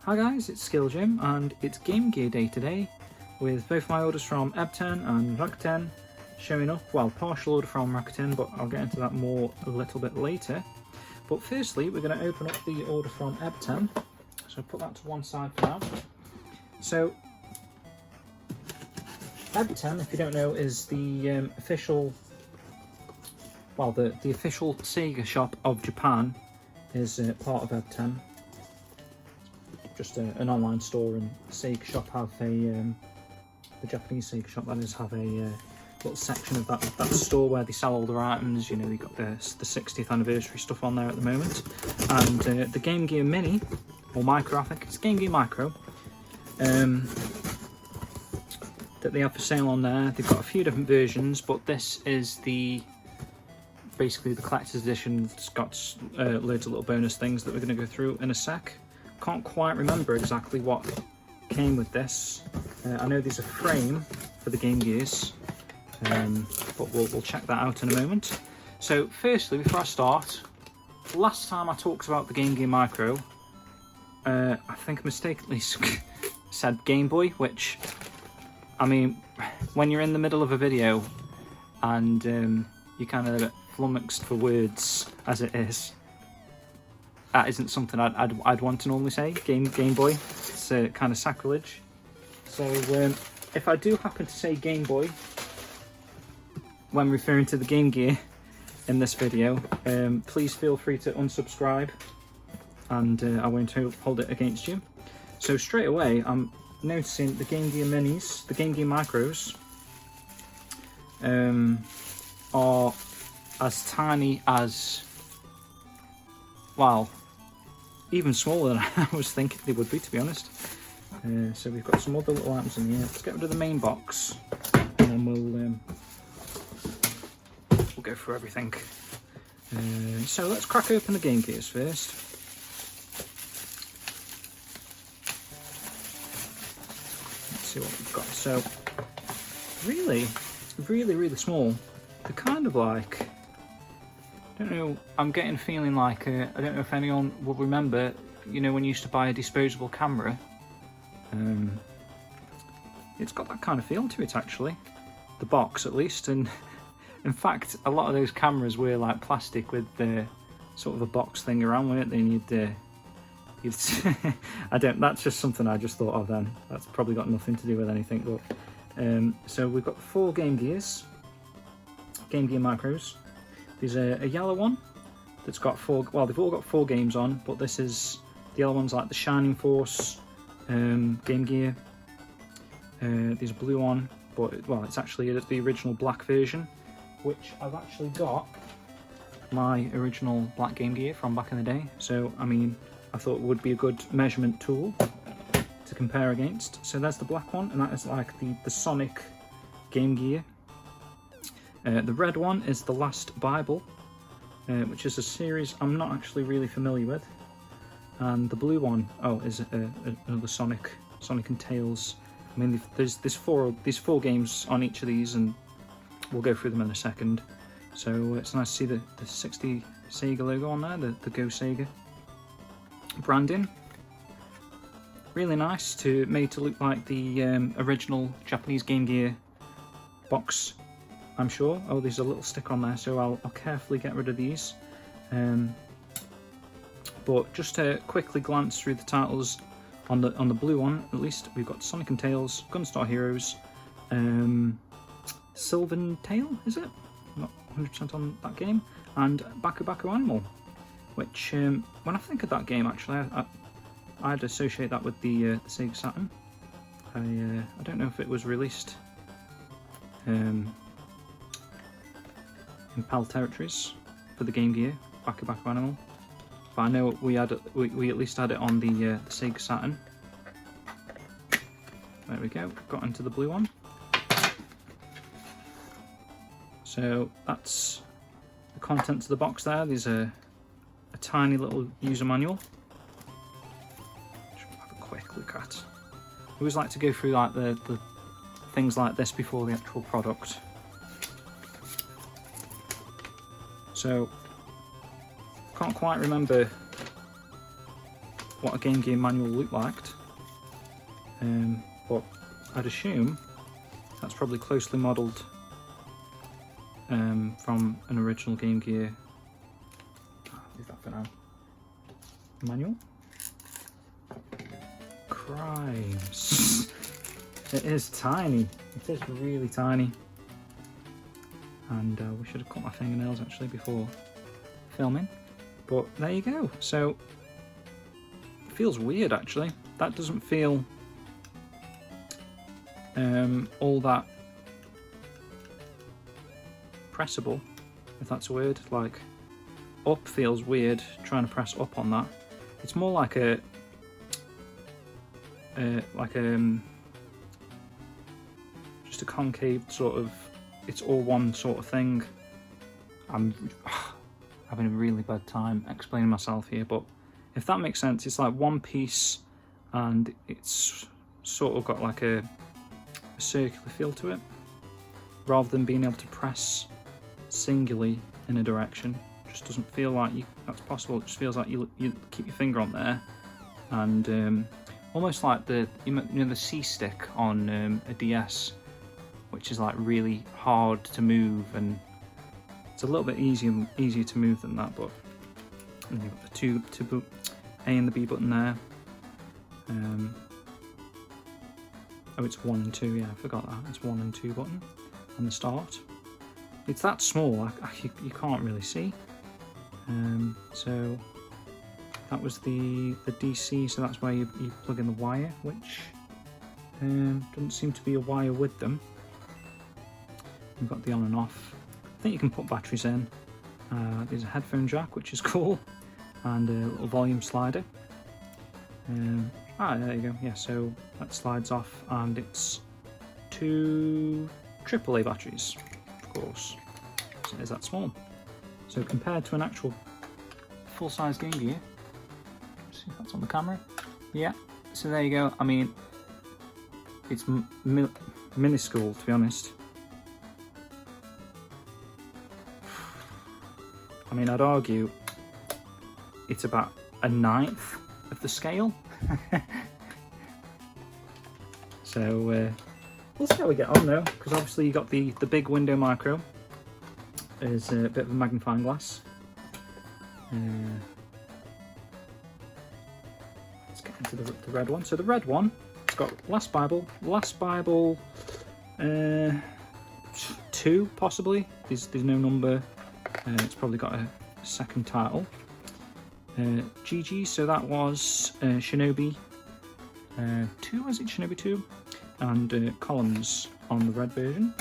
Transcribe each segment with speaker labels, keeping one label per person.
Speaker 1: Hi guys, it's SkillJim and it's Game Gear Day today with both my orders from Ebten and Rakuten showing up. Well, partial order from Rakuten, but I'll get into that more a little bit later. But firstly, we're going to open up the order from Ebten, so put that to one side for now. So, Ebten, if you don't know, is the official, well, the official SEGA Shop of Japan is part of Ebten. Just an online store, and SEGA Shop have a, the Japanese SEGA Shop that is, have a little section of that store where they sell all their items. You know, they've got the 60th anniversary stuff on there at the moment, and the Game Gear Mini, or Micro, I think it's Game Gear Micro, that they have for sale on there. They've got a few different versions, but this is basically the Collector's Edition. It's got loads of little bonus things that we're going to go through in a sec. Can't quite remember exactly what came with this. I know there's a frame for the Game Gears, but we'll check that out in a moment. So firstly, before I start, last time I talked about the Game Gear Micro, I think I mistakenly said Game Boy, which, I mean, when you're in the middle of a video and you're kind of a bit flummoxed for words as it is, that isn't something I'd want to normally say. Game Boy, it's kind of sacrilege. So if I do happen to say Game Boy when referring to the Game Gear in this video, please feel free to unsubscribe, and I won't hold it against you. So straight away, I'm noticing the Game Gear Minis, the Game Gear Micros, are as tiny as, well, even smaller than I was thinking they would be, to be honest. So we've got some other little items in here. Let's get rid of the main box, and then we'll go through everything. So let's crack open the Game Gears first. Let's see what we've got. So really small. They're kind of like, I don't know, I'm getting a feeling like, I don't know if anyone will remember, you know, when you used to buy a disposable camera, it's got that kind of feel to it actually, the box at least. And in fact, a lot of those cameras were like plastic with the sort of a box thing around with it. Then you'd I don't, that's just something I just thought of then. That's probably got nothing to do with anything, but so we've got 4 Game Gears, Game Gear Micros. There's a yellow one that's got 4, well, they've all got 4 games on, but this is, the yellow one's like the Shining Force Game Gear. There's a blue one, but, well, it's actually the original black version, which I've actually got my original black Game Gear from back in the day. So, I mean, I thought it would be a good measurement tool to compare against. So there's the black one, and that is like the Sonic Game Gear. The red one is The Last Bible, which is a series I'm not actually really familiar with. And the blue one, oh, is another Sonic and Tails. I mean, there's 4 games on each of these, and we'll go through them in a second. So it's nice to see the 60 SEGA logo on there, the Go SEGA branding. Really nice, made to look like the original Japanese Game Gear box, I'm sure. Oh, there's a little stick on there, so I'll carefully get rid of these. But just to quickly glance through the titles on the blue one, at least we've got Sonic and Tails, Gunstar Heroes, Sylvan Tale, is it? Not 100% on that game, and Baku Baku Animal, which when I think of that game, actually, I'd associate that with the Sega Saturn. I don't know if it was released in PAL territories for the Game Gear, Baku Baku Animal, but I know we at least had it on the Sega Saturn. There we go, got into the blue one. So that's the contents of the box there. There's a tiny little user manual, which we'll have a quick look at. I always like to go through like the things like this before the actual product. So, can't quite remember what a Game Gear manual looked like. But I'd assume that's probably closely modelled from an original Game Gear. Leave that for now. Manual. Crimes. It is tiny. It is really tiny. And we should have cut my fingernails actually before filming. But there you go. So it feels weird actually. That doesn't feel all that pressable, if that's a word. Like up feels weird trying to press up on that. It's more like a just a concave sort of, it's all one sort of thing. I'm having a really bad time explaining myself here, but if that makes sense, it's like one piece and it's sort of got like a circular feel to it, rather than being able to press singularly in a direction. It just doesn't feel like that's possible. It just feels like you keep your finger on there, and almost like the C stick on a DS, which is like really hard to move, and it's a little bit easier to move than that. But you've got the two A and the B button there. Oh, it's 1 and 2, yeah, I forgot that. It's 1 and 2 button on the start. It's that small, you can't really see. So that was the DC, so that's where you plug in the wire, which doesn't seem to be a wire with them. You've got the on and off. I think you can put batteries in. There's a headphone jack, which is cool, and a little volume slider. There you go. Yeah, so that slides off, and it's 2 AAA batteries, of course. So it is that small. So compared to an actual full-size Game Gear, let's see if that's on the camera. Yeah. So there you go. I mean, it's minuscule, to be honest. I mean, I'd argue it's about a 1/9 of the scale. So we'll see how we get on though, because obviously you got the big window micro is a bit of a magnifying glass. Let's get into the red one. So the red one, it's got Last Bible 2 possibly. There's no number. It's probably got a second title. GG, so that was Shinobi 2, was it? Shinobi 2? And columns on the red version.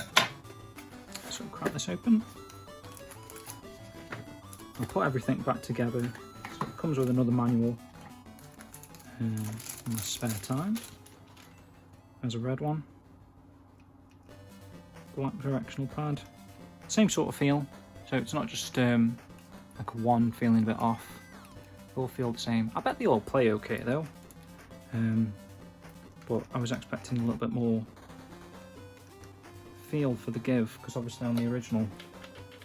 Speaker 1: So we'll crack this open. I'll put everything back together. So it comes with another manual in my spare time. There's a red one. Black directional pad. Same sort of feel. So it's not just like one feeling a bit off. They all feel the same. I bet they all play okay though. But I was expecting a little bit more feel for the give, because obviously on the original,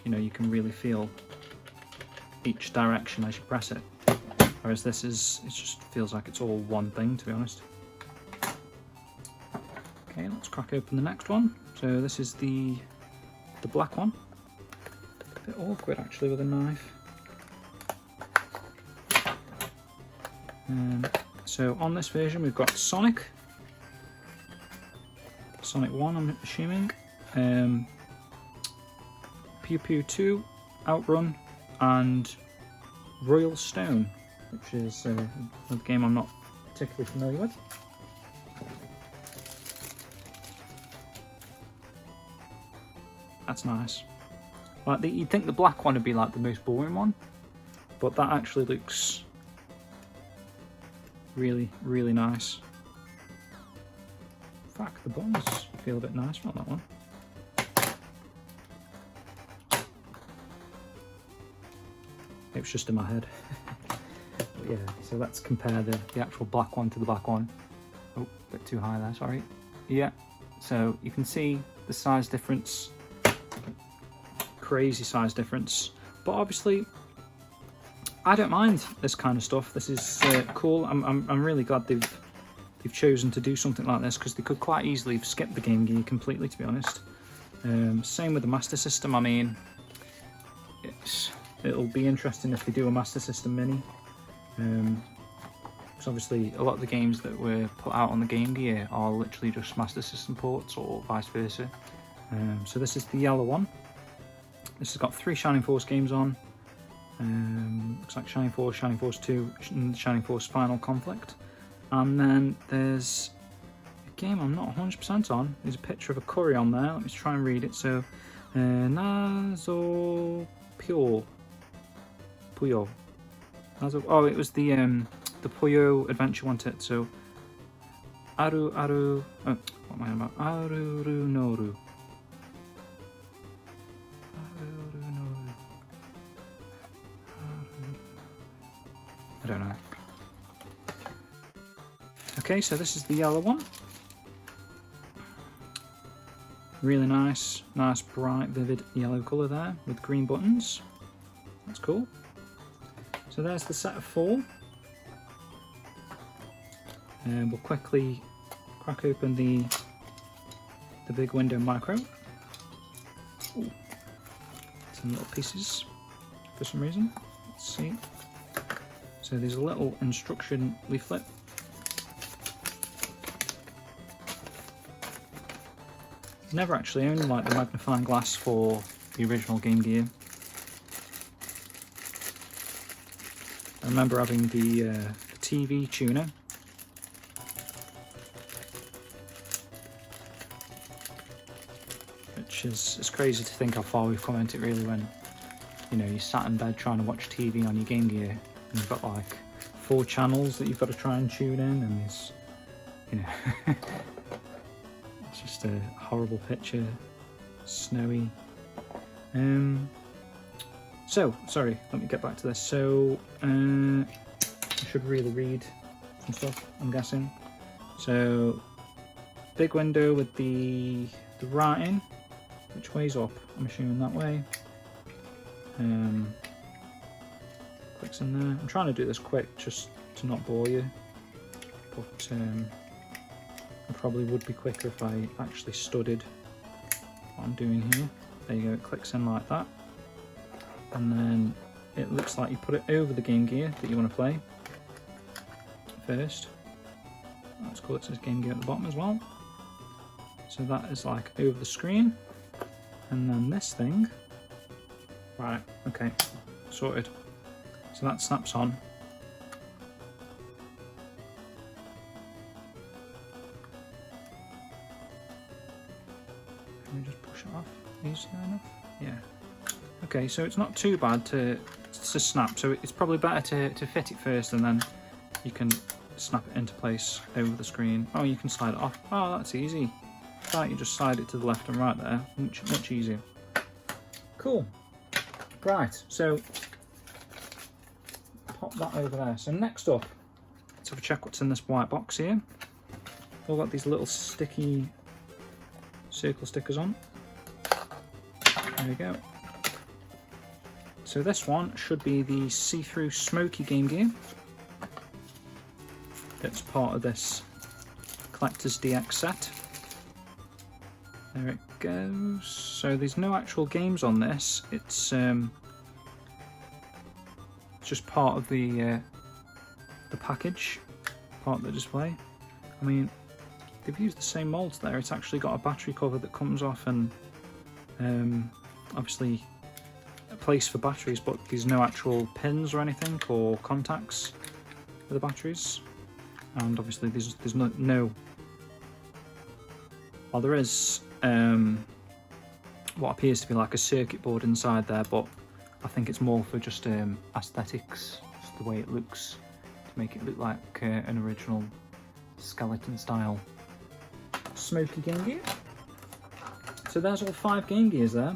Speaker 1: you know, you can really feel each direction as you press it. Whereas this it just feels like it's all one thing, to be honest. Okay, let's crack open the next one. So this is the black one. A bit awkward actually with a knife. So on this version we've got Sonic 1, I'm assuming, Pew Pew 2, Outrun, and Royal Stone, which is a game I'm not particularly familiar with. That's nice. Like you'd think the black one would be like the most boring one, but that actually looks really, really nice. In fact, the buttons feel a bit nicer on that one. It was just in my head. But yeah, so let's compare the actual black one to the black one. Oh, a bit too high there, sorry. Yeah, so you can see the size difference. Crazy size difference. But obviously, I don't mind this kind of stuff. This is cool. I'm really glad they've chosen to do something like this, because they could quite easily have skipped the Game Gear completely, to be honest. Same with the Master System. I mean, it'll be interesting if they do a Master System Mini. Because obviously a lot of the games that were put out on the Game Gear are literally just Master System ports, or vice versa. So this is the yellow one. This has got 3 Shining Force games on. Looks like Shining Force, Shining Force 2, and Shining Force Final Conflict. And then there's a game I'm not 100% on. There's a picture of a curry on there. Let me try and read it. So, Nazo Puyo. Oh, it was the Puyo adventure, wasn't it? So, Aru. Oh, what am I about? Aruru Noru. I don't know. Okay, so this is the yellow one. Really nice, bright, vivid yellow colour there with green buttons. That's cool. So there's the set of 4. And we'll quickly crack open the big window micro. Ooh. Some little pieces for some reason. Let's see. So there's a little instruction leaflet. Never actually owned like the magnifying glass for the original Game Gear. I remember having the TV tuner. Which is, it's crazy to think how far we've come into it really, when, you know, you sat in bed trying to watch TV on your Game Gear and you've got like 4 channels that you've got to try and tune in, and it's, you know, it's just a horrible picture, snowy. So, sorry, let me get back to this. So, I should really read some stuff, I'm guessing. So, big window with the writing. Which way's up? I'm assuming that way. Clicks in there. I'm trying to do this quick just to not bore you, but I probably would be quicker if I actually studied what I'm doing here. There you go, it clicks in like that. And then it looks like you put it over the Game Gear that you want to play first. That's cool, it says Game Gear at the bottom as well. So that is like over the screen. And then this thing, right, okay, sorted. So that snaps on. Can we just push it off easily enough? Yeah. Okay, so it's not too bad to snap, so it's probably better to fit it first, and then you can snap it into place over the screen. Oh, you can slide it off. Oh, that's easy. Right, you just slide it to the left and right there. Much easier. Cool. Right, so pop that over there. So next up, let's have a check what's in this white box here. We've got these little sticky circle stickers on. There we go. So this one should be the see-through smoky Game Gear. That's part of this Collectors DX set. There it goes. So there's no actual games on this. It's just part of the package, part of the display. I mean, they've used the same molds there. It's actually got a battery cover that comes off, and obviously a place for batteries, but there's no actual pins or anything or contacts for the batteries. And obviously there's no well, there is what appears to be like a circuit board inside there, but I think it's more for just aesthetics, just the way it looks, to make it look like an original skeleton style smoky Game Gear. So there's all 5 Game Gears there.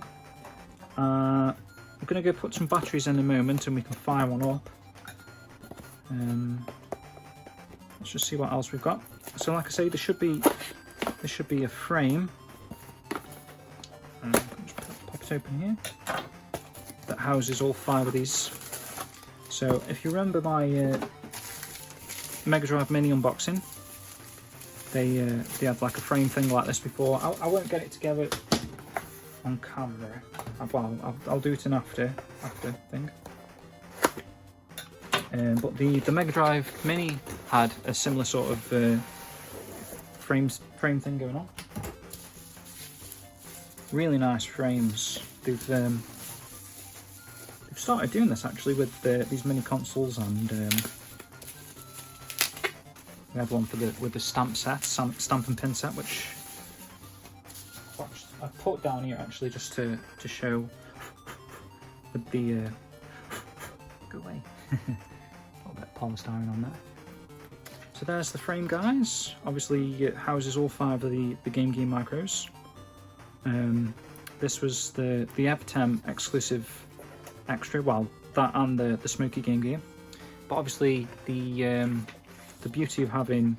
Speaker 1: I'm going to go put some batteries in a moment and we can fire one up. Let's just see what else we've got. So like I say, there should be a frame. Just pop it open here. That houses all 5 of these So if you remember my Mega Drive Mini unboxing, they had like a frame thing like this before. I won't get it together on camera. Well, I'll do it in after thing. But the Mega Drive Mini had a similar sort of frame thing going on. Really nice frames. They've started doing this actually with these mini consoles, and we have one for with the stamp set, stamp and pin set, which I put down here actually just to show with the go away. A little bit of polystyrene on there. So there's the frame, guys. Obviously it houses all 5 of the Game Gear micros. This was the Ebten exclusive extra, well, that and the Smoky Game Gear. But obviously the beauty of having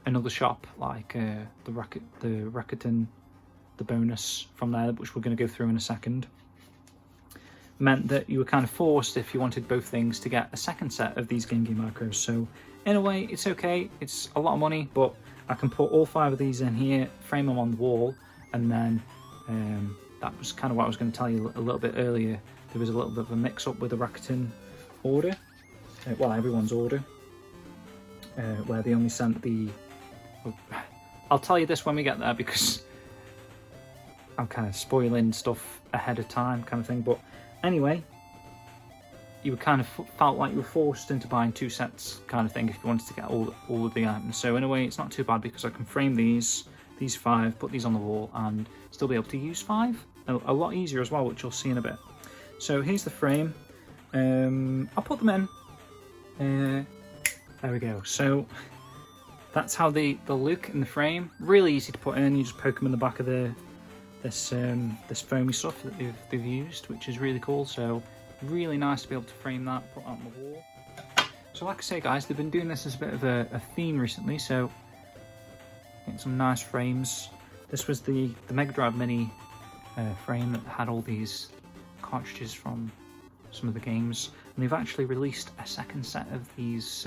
Speaker 1: another shop like the Rakuten, the bonus from there, which we're going to go through in a second, meant that you were kind of forced, if you wanted both things, to get a second set of these Game Gear micros. So in a way it's okay, it's a lot of money, but I can put all 5 of these in here, frame them on the wall, and then that was kind of what I was going to tell you a little bit earlier. There was a little bit of a mix-up with the Rakuten order, well, everyone's order, where they only sent the... I'll tell you this when we get there, because I'm kind of spoiling stuff ahead of time kind of thing. But anyway, you kind of felt like you were forced into buying 2 sets kind of thing if you wanted to get all of the items. So in a way it's not too bad, because I can frame these 5, put these on the wall, and still be able to use 5 a lot easier as well, which you'll see in a bit. So here's the frame. I'll put them in. There we go. So that's how they look in the frame. Really easy to put in. You just poke them in the back of this foamy stuff that they've used, which is really cool. So really nice to be able to frame that, put that on the wall. So like I say, guys, they've been doing this as a bit of a theme recently. So getting some nice frames. This was the Mega Drive Mini frame that had all these cartridges from some of the games, and they've actually released a second set of these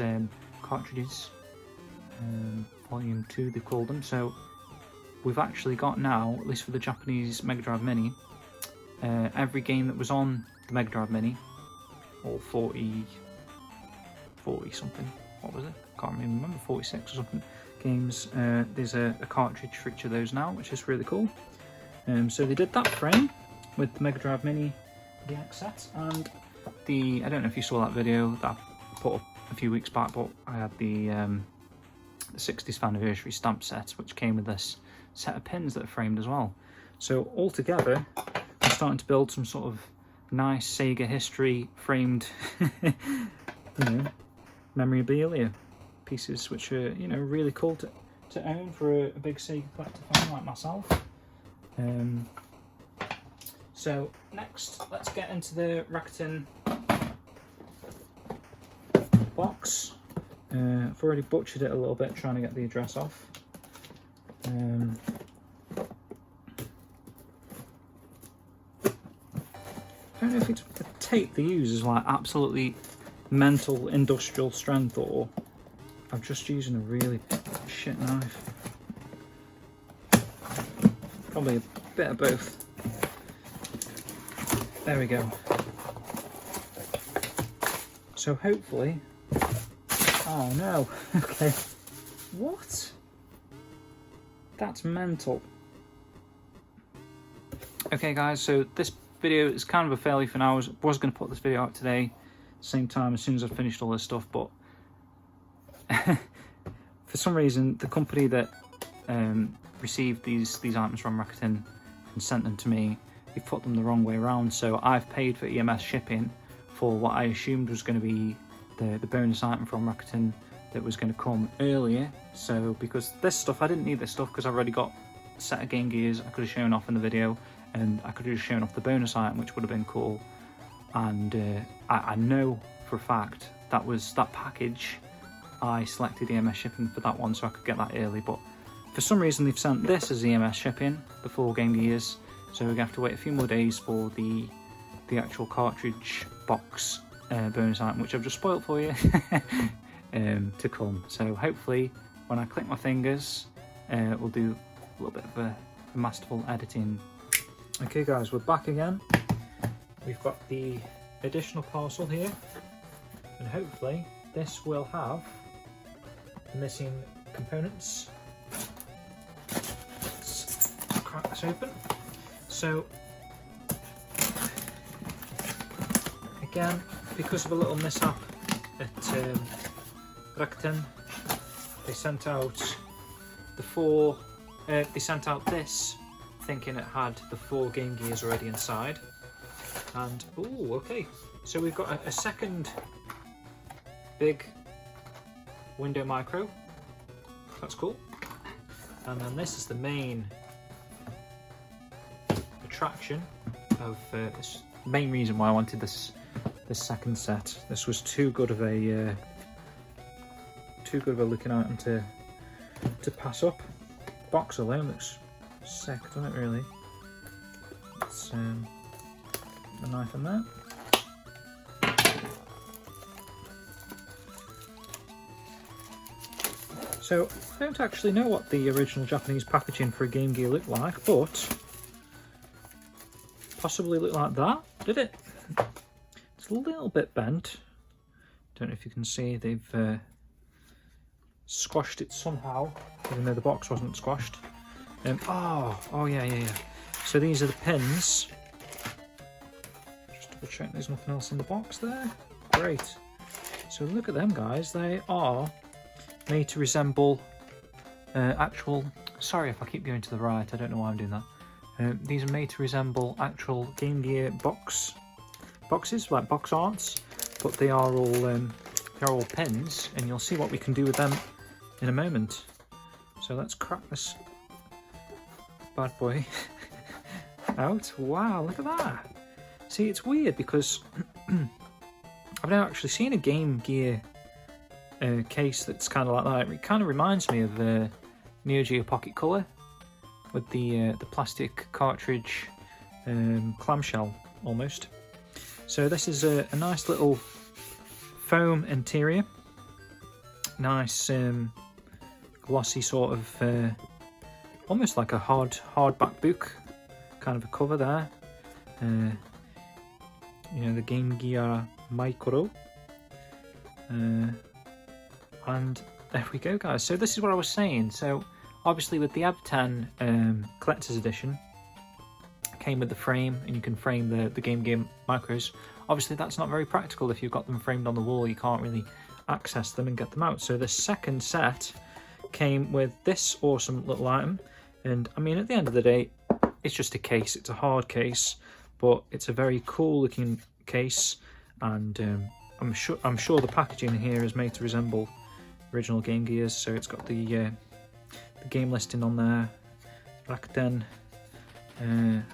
Speaker 1: cartridges, volume 2 they called them. So we've actually got now, at least for the Japanese Mega Drive Mini, every game that was on the Mega Drive Mini, all 40 something, what was it, can't even remember, 46 or something games. There's a cartridge for each of those now, which is really cool. So they did that frame with the Mega Drive Mini DX set, and I don't know if you saw that video that I put up a few weeks back, but I had the 60th anniversary stamp set, which came with this set of pins that are framed as well. So altogether, I'm starting to build some sort of nice Sega history framed, memorabilia pieces, which are really cool to own for a big Sega collector fan like myself. So next, let's get into the Rakuten box. I've already butchered it a little bit trying to get the address off. I don't know if it's the tape they use is like absolutely mental industrial strength, or I'm just using a really shit knife. Probably a bit of both. There we go. So hopefully... Oh no, okay. What? That's mental. Okay guys, so this video is kind of a failure for now. I was going to put this video out today, same time as soon as I finished all this stuff, but for some reason the company that received these items from Rakuten and sent them to me, they put them the wrong way around. So I've paid for EMS shipping for what I assumed was going to be the bonus item from Rakuten that was going to come earlier. So because this stuff, I didn't need this stuff because I've already got a set of Game Gears I could have shown off in the video, and I could have shown off the bonus item, which would have been cool. And I know for a fact that was that package. I selected EMS shipping for that one so I could get that early, but for some reason they've sent this as EMS shipping before Game Gears, so we're going to have to wait a few more days for the actual cartridge box bonus item, which I've just spoilt for you, to come. So hopefully when I click my fingers, we'll do a little bit of a masterful editing. Okay guys, we're back again. We've got the additional parcel here, and hopefully this will have the missing components. Let's crack this open. So again, because of a little mishap at Rakuten, they sent out this thinking it had the 4 Game Gears already inside. And oh, okay, so we've got a second big window micro. That's cool. And then this is the main attraction of this main reason why I wanted this second set. This was too good of a looking item to pass up. Box alone looks sick, doesn't it really? It's the knife in there. So I don't actually know what the original Japanese packaging for a Game Gear looked like, but possibly looked like that, did it? It's a little bit bent. Don't know if you can see, they've squashed it somehow, even though the box wasn't squashed. Oh yeah. So these are the pins. Just double check there's nothing else in the box there. Great. So look at them guys, they are made to resemble actual, sorry if I keep going to the right, I don't know why I'm doing that. These are made to resemble actual Game Gear boxes, like box arts, but they are all pins, and you'll see what we can do with them in a moment. So let's crack this bad boy out. Wow, look at that. See, it's weird because I've never actually seen a Game Gear case that's kind of like that. It kind of reminds me of Neo Geo Pocket Color with the plastic cartridge clamshell almost. So this is a nice little foam interior, nice glossy sort of almost like a hardback book kind of a cover there. You know, the Game Gear Micro. And there we go guys, so this is what I was saying. So obviously with the Ebten Collectors Edition came with the frame, and you can frame the Game Gear micros. Obviously that's not very practical if you've got them framed on the wall, you can't really access them and get them out. So the second set came with this awesome little item, and I mean at the end of the day it's just a case, it's a hard case, but it's a very cool looking case, and I'm sure the packaging here is made to resemble original Game Gears. So it's got the game listing on there, Rakuten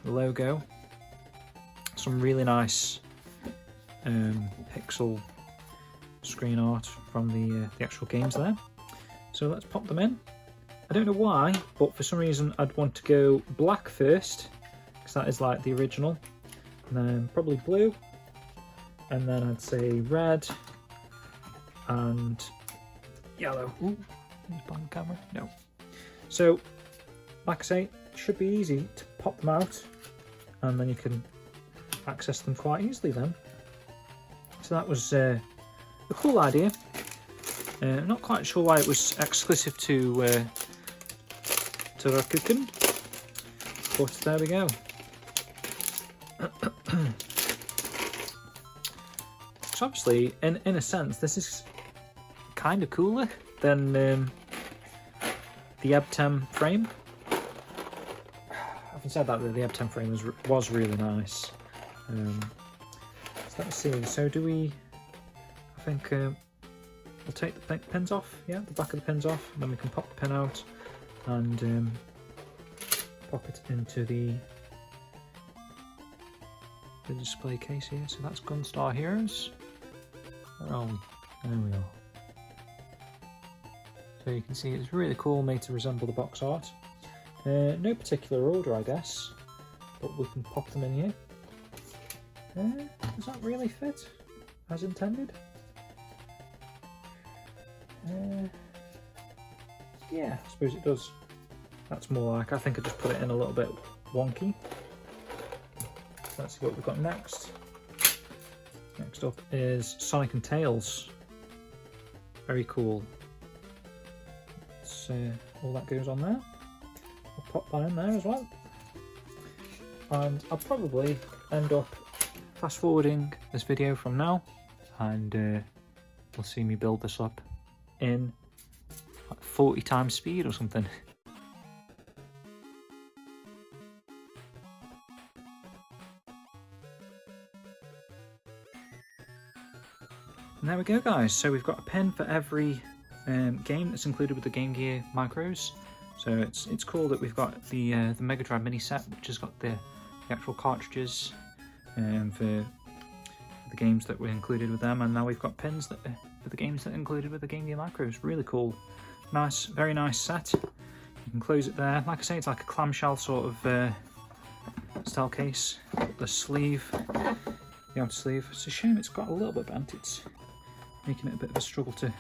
Speaker 1: logo, some really nice pixel screen art from the actual games there. So let's pop them in. I don't know why, but for some reason I'd want to go black first, because that is like the original, and then probably blue, and then I'd say red and yellow. Ooh, on the camera? No. So, like I say, it should be easy to pop them out, and then you can access them quite easily then. So that was a cool idea. Not quite sure why it was exclusive to Rakuten, but there we go. So obviously, in a sense, this is kind of cooler than the Ebten frame. Having said that, the Ebten frame was really nice. So let's see. So do we? I think we'll take the pins off. Yeah, the back of the pins off, and then we can pop the pin out and pop it into the display case here. So that's Gunstar Heroes. Where are we? There we are. So you can see it's really cool, made to resemble the box art. No particular order, I guess, but we can pop them in here. Does that really fit? as intended. Yeah, I suppose it does. That's more like, I think I just put it in a little bit wonky. Let's see what we've got next. Next up is Sonic and Tails. Very cool. So all that goes on there. I'll pop that in there as well. And I'll probably end up fast forwarding this video from now, and you'll see me build this up in like 40 times speed or something. And there we go, guys. So we've got a pin for every game that's included with the Game Gear micros. So it's cool that we've got the Mega Drive mini set, which has got the actual cartridges for the games that were included with them, and now we've got pins that for the games that are included with the Game Gear micros. Really cool, nice, very nice set. You can close it there. Like I say, it's like a clamshell sort of style case. The sleeve, the outer sleeve. It's a shame it's got a little bit bent. It's making it a bit of a struggle to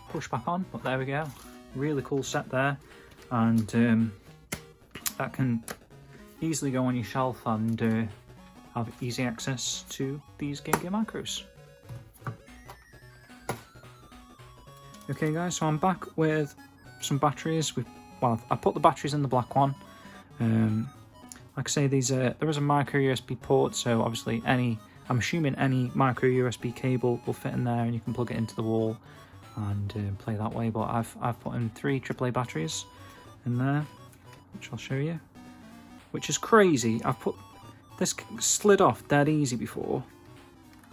Speaker 1: push back on, but there we go. Really cool set there, and that can easily go on your shelf and have easy access to these Game Gear macros. Okay guys, so I'm back with some batteries. Well, I put the batteries in the black one. Like I say, there is a micro USB port, so obviously I'm assuming any micro USB cable will fit in there, and you can plug it into the wall and play that way. But I've put in 3 AAA batteries in there, which I'll show you, which is crazy. I've put this slid off dead easy before,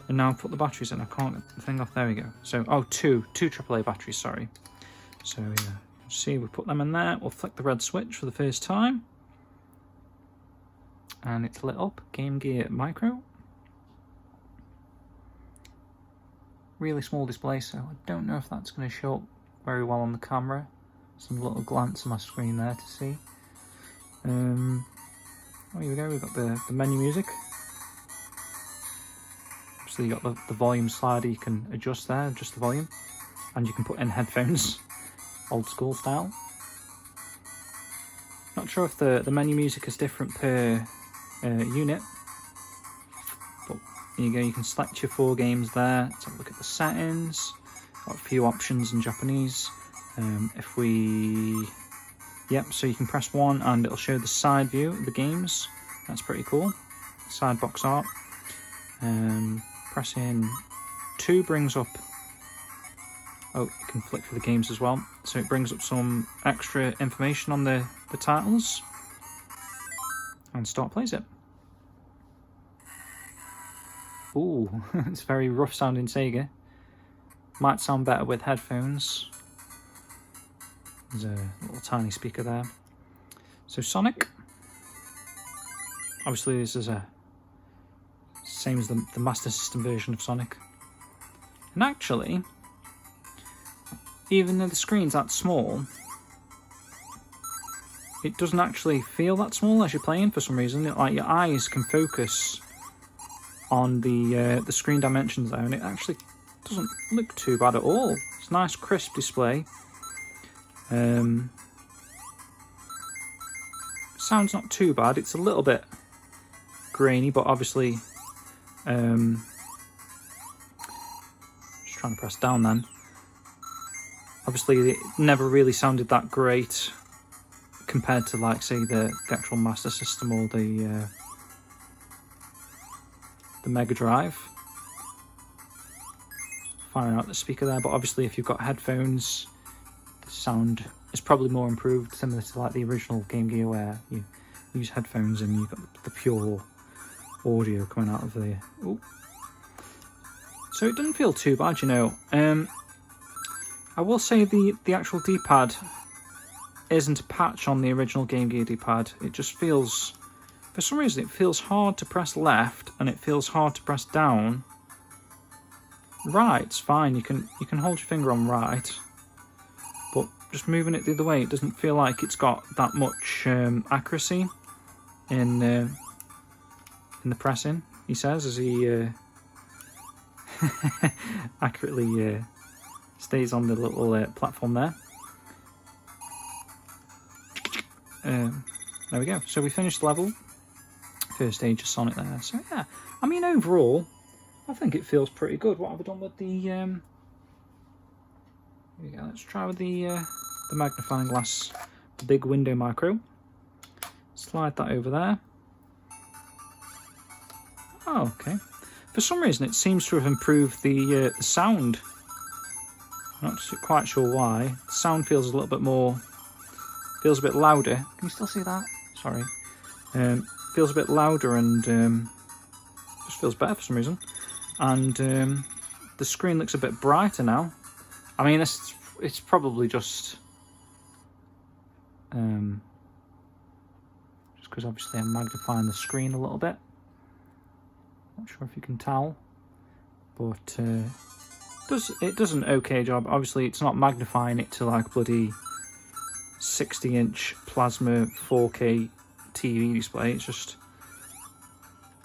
Speaker 1: and now I've put the batteries in. I can't get the thing off. There we go. So two AAA batteries, sorry. So yeah, see, we put them in there. We'll flick the red switch for the first time, and it's lit up. Game Gear Micro. Really small display, so I don't know if that's going to show up very well on the camera. Some little glance on my screen there to see. Oh, here we go. We've got the menu music. Obviously, you got the volume slider. You can adjust there, adjust the volume, and you can put in headphones, old school style. Not sure if the menu music is different per unit. There you go, you can select your 4 games there. Let's have a look at the settings. Got a few options in Japanese. So you can press 1 and it'll show the side view of the games. That's pretty cool. Side box art. Pressing 2 brings up, you can flick for the games as well. So it brings up some extra information on the titles. And start plays it. Ooh, it's very rough sounding Sega. Might sound better with headphones. There's a little tiny speaker there. So Sonic. Obviously this is same as the Master System version of Sonic. And actually, even though the screen's that small, it doesn't actually feel that small as you're playing for some reason. Like your eyes can focus on the screen dimensions there, and it actually doesn't look too bad at all. It's a nice crisp display. Sound's not too bad. It's a little bit grainy, but obviously just trying to press down then. Obviously it never really sounded that great compared to, like, say, the actual Master System or the Mega Drive. Firing out the speaker there, but obviously if you've got headphones, the sound is probably more improved, similar to like the original Game Gear where you use headphones and you've got the pure audio coming out of the... Ooh. So it doesn't feel too bad, you know. I will say the actual D-pad isn't a patch on the original Game Gear D-pad. It just feels... For some reason, it feels hard to press left, and it feels hard to press down. Right's fine. You can hold your finger on right, but just moving it the other way, it doesn't feel like it's got that much accuracy in the pressing. He says as he accurately stays on the little platform there. There we go. So we finished the level. First stage of Sonic there. So yeah, I mean overall, I think it feels pretty good. What have I done with the? Here we go. Let's try with the magnifying glass, the big window micro. Slide that over there. Oh, okay. For some reason, it seems to have improved the sound. I'm not quite sure why. The sound feels a little bit more. Feels a bit louder. Can you still see that? Sorry. Feels a bit louder and just feels better for some reason. And the screen looks a bit brighter now. I mean, it's probably just because obviously I'm magnifying the screen a little bit. Not sure if you can tell, but it does an okay job. Obviously, it's not magnifying it to like bloody 60-inch plasma 4K TV display. It's just,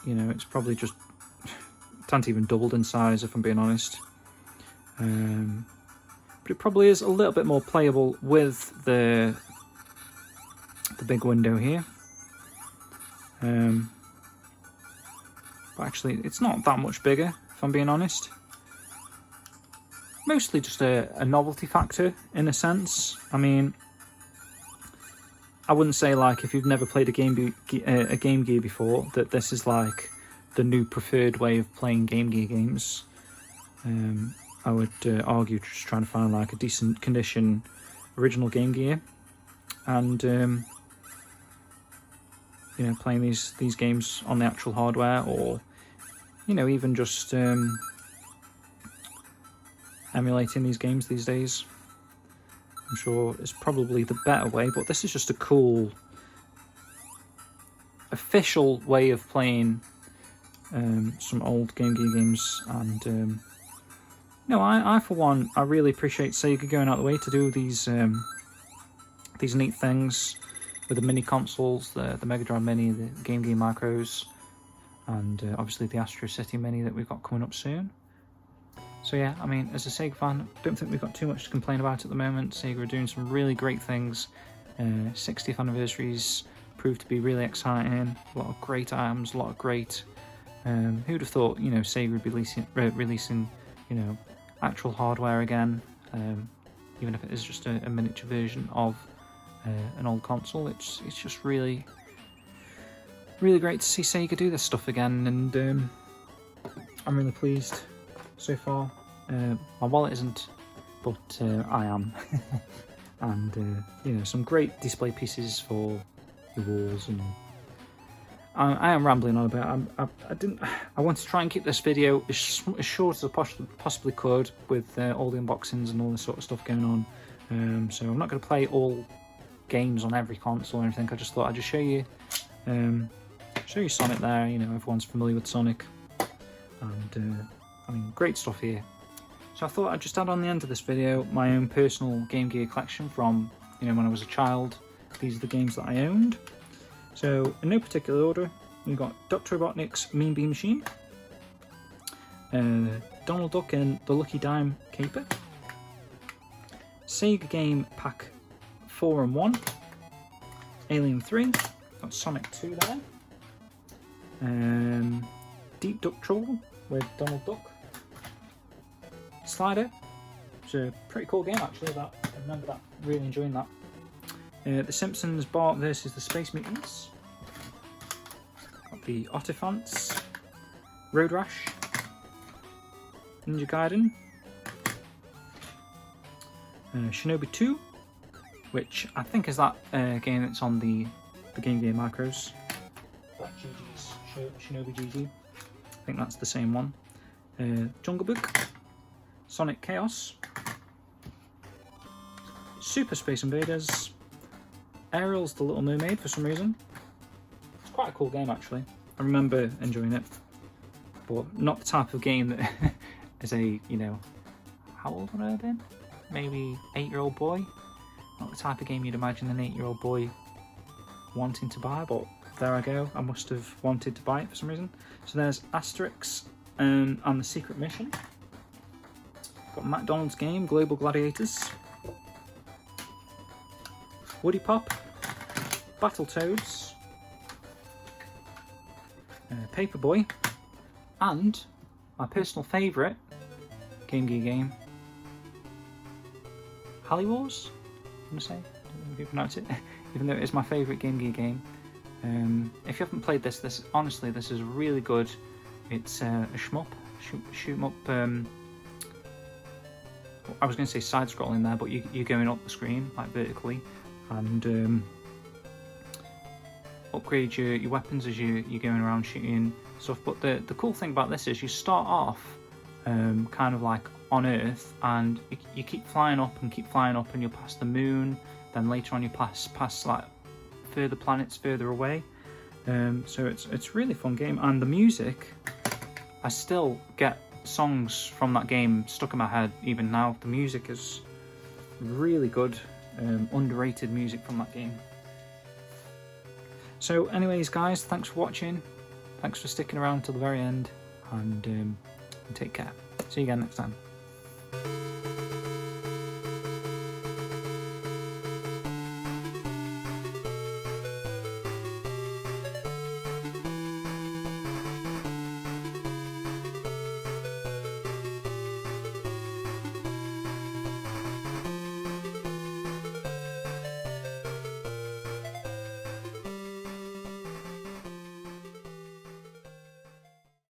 Speaker 1: you know, it's probably just it hasn't even doubled in size if I'm being honest. But it probably is a little bit more playable with the big window here. But actually, it's not that much bigger, if I'm being honest. Mostly just a novelty factor, in a sense. I mean, I wouldn't say, like, if you've never played a Game Gear before, that this is, like, the new preferred way of playing Game Gear games. I would argue just trying to find, like, a decent condition original Game Gear. And, you know, playing these games on the actual hardware, or, you know, even just emulating these games these days. I'm sure it's probably the better way, but this is just a cool official way of playing some old Game Gear games. And no, I for one, I really appreciate Sega going out of the way to do these neat things with the mini consoles, the Mega Drive Mini, the Game Gear Micros, and obviously the Astro City Mini that we've got coming up soon. So yeah, I mean, as a Sega fan, I don't think we've got too much to complain about at the moment. Sega are doing some really great things. 60th anniversaries proved to be really exciting. A lot of great items, a lot of great... who'd have thought, you know, Sega would be releasing, you know, actual hardware again, even if it is just a miniature version of an old console. It's just really great to see Sega do this stuff again, and I'm really pleased so far. My wallet isn't, but I am. And you know, some great display pieces for the walls, and I am rambling on about it. I want to try and keep this video as short as I possibly could, with all the unboxings and all this sort of stuff going on. So I'm not going to play all games on every console or anything. I just thought I'd just show you Sonic there. You know, everyone's familiar with Sonic, and I mean, great stuff here. So I thought I'd just add on the end of this video my own personal Game Gear collection from, you know, when I was a child. These are the games that I owned. So in no particular order, we've got Dr. Robotnik's Mean Bean Machine, Donald Duck and the Lucky Dime Caper, Sega Game Pack 4 and 1, Alien 3, got Sonic 2 there, Deep Duck Trouble with Donald Duck, Slider. It's a pretty cool game actually. I remember that, really enjoying that. The Simpsons Bart versus the Space Mutants. Got the Ottifants, Road Rash, Ninja Gaiden, Shinobi 2, which I think is that game that's on the Game Gear Micros. That GG's Shinobi GG. I think that's the same one. Jungle Book, Sonic Chaos, Super Space Invaders, Ariel's The Little Mermaid for some reason. It's quite a cool game actually. I remember enjoying it, but not the type of game that as a, you know, how old would I have been? Maybe 8-year-old boy. Not the type of game you'd imagine an 8-year-old boy wanting to buy, but there I go. I must have wanted to buy it for some reason. So there's Asterix and the secret mission. Got McDonald's game, Global Gladiators, Woody Pop, Battletoads, Paperboy, and my personal favourite Game Gear game, Halley Wars, I'm going to say, I don't know if you pronounce it, even though it is my favourite Game Gear game. If you haven't played this honestly, this is really good. It's a shmup, shoot 'em up, I was going to say side-scrolling there, but you're going up the screen, like vertically, and upgrade your weapons as you're going around shooting stuff. But the cool thing about this is you start off kind of like on Earth, and you keep flying up and you'll pass the moon, then later on you pass like further planets further away. So it's a really fun game, and the music, I still get songs from that game stuck in my head even now. The music is really good, underrated music from that game. So anyways guys, thanks for watching, thanks for sticking around till the very end, and take care. See you again next time.